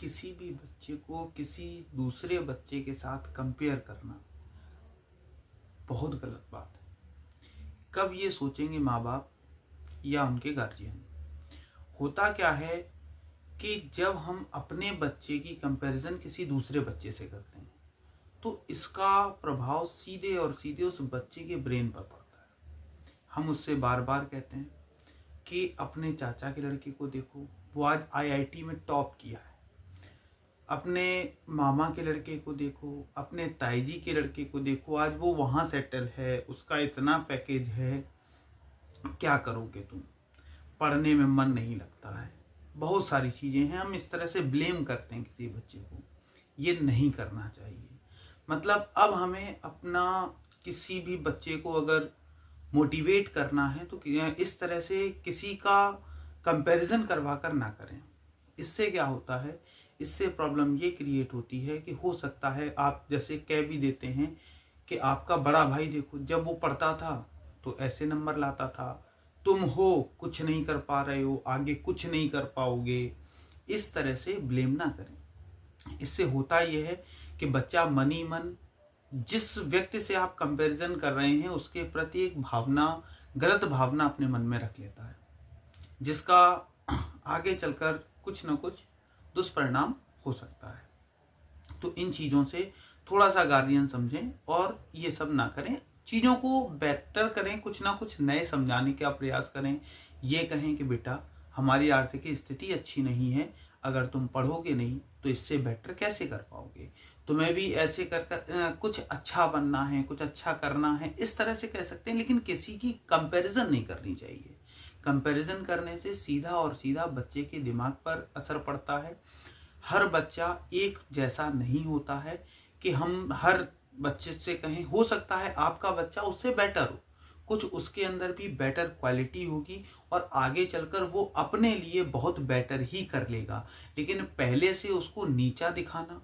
किसी भी बच्चे को किसी दूसरे बच्चे के साथ कंपेयर करना बहुत गलत बात है। कब ये सोचेंगे माँ बाप या उनके गार्जियन? होता क्या है कि जब हम अपने बच्चे की कंपैरिजन किसी दूसरे बच्चे से करते हैं तो इसका प्रभाव सीधे और सीधे उस बच्चे के ब्रेन पर पड़ता है। हम उससे बार बार कहते हैं कि अपने चाचा के लड़के को देखो, वो आज आईआईटी में टॉप किया है। अपने मामा के लड़के को देखो, अपने ताई जी के लड़के को देखो, आज वो वहाँ सेटल है, उसका इतना पैकेज है। क्या करोगे तुम? पढ़ने में मन नहीं लगता है, बहुत सारी चीज़ें हैं। हम इस तरह से ब्लेम करते हैं किसी बच्चे को। ये नहीं करना चाहिए। मतलब अब हमें अपना किसी भी बच्चे को अगर मोटिवेट करना है तो इस तरह से किसी का कंपैरिजन करवा कर ना करें। इससे क्या होता है, इससे प्रॉब्लम ये क्रिएट होती है कि हो सकता है आप जैसे कह भी देते हैं कि आपका बड़ा भाई देखो, जब वो पढ़ता था तो ऐसे नंबर लाता था, तुम हो कुछ नहीं कर पा रहे हो, आगे कुछ नहीं कर पाओगे। इस तरह से ब्लेम ना करें। इससे होता यह है कि बच्चा मन ही मन जिस व्यक्ति से आप कंपैरिजन कर रहे हैं उसके प्रति एक भावना, गलत भावना अपने मन में रख लेता है, जिसका आगे चलकर कुछ न कुछ दुष्परिणाम हो सकता है। तो इन चीज़ों से थोड़ा सा गार्जियन समझें और ये सब ना करें। चीज़ों को बेटर करें, कुछ ना कुछ नए समझाने का प्रयास करें। ये कहें कि बेटा हमारी आर्थिक स्थिति अच्छी नहीं है, अगर तुम पढ़ोगे नहीं तो इससे बेटर कैसे कर पाओगे, तुम्हें भी ऐसे कर कर कुछ अच्छा बनना है, कुछ अच्छा करना है, इस तरह से कह सकते हैं। लेकिन किसी की कंपैरिजन नहीं करनी चाहिए। कंपैरिजन करने से सीधा और सीधा बच्चे के दिमाग पर असर पड़ता है। हर बच्चा एक जैसा नहीं होता है कि हम हर बच्चे से कहें। हो सकता है आपका बच्चा उससे बेटर हो, कुछ उसके अंदर भी बेटर क्वालिटी होगी और आगे चलकर वो अपने लिए बहुत बेटर ही कर लेगा। लेकिन पहले से उसको नीचा दिखाना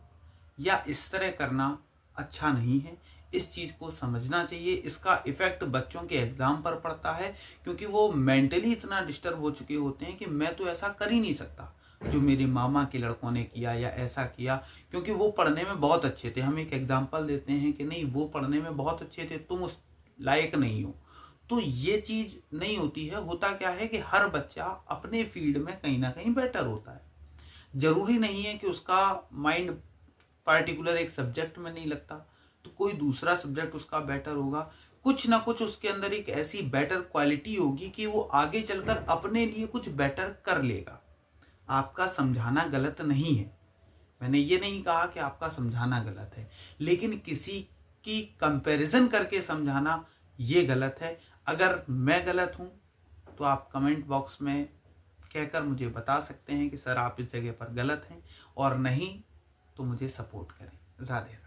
या इस तरह करना अच्छा नहीं है। इस चीज़ को समझना चाहिए। इसका इफेक्ट बच्चों के एग्जाम पर पड़ता है, क्योंकि वो मेंटली इतना डिस्टर्ब हो चुके होते हैं कि मैं तो ऐसा कर ही नहीं सकता जो मेरे मामा के लड़कों ने किया या ऐसा किया, क्योंकि वो पढ़ने में बहुत अच्छे थे। हम एक एग्जाम्पल देते हैं कि नहीं वो पढ़ने में बहुत अच्छे थे, तुम उस लायक नहीं हो। तो ये चीज़ नहीं होती है। होता क्या है कि हर बच्चा अपने फील्ड में कहीं ना कहीं बेटर होता है। जरूरी नहीं है कि उसका माइंड पार्टिकुलर एक सब्जेक्ट में नहीं लगता तो कोई दूसरा सब्जेक्ट उसका बेटर होगा। कुछ ना कुछ उसके अंदर एक ऐसी बेटर क्वालिटी होगी कि वो आगे चलकर अपने लिए कुछ बेटर कर लेगा। आपका समझाना गलत नहीं है, मैंने ये नहीं कहा कि आपका समझाना गलत है, लेकिन किसी की कंपैरिजन करके समझाना ये गलत है। अगर मैं गलत हूं तो आप कमेंट बॉक्स में कहकर मुझे बता सकते हैं कि सर आप इस जगह पर गलत हैं, और नहीं तो मुझे सपोर्ट करें। राधे राधे।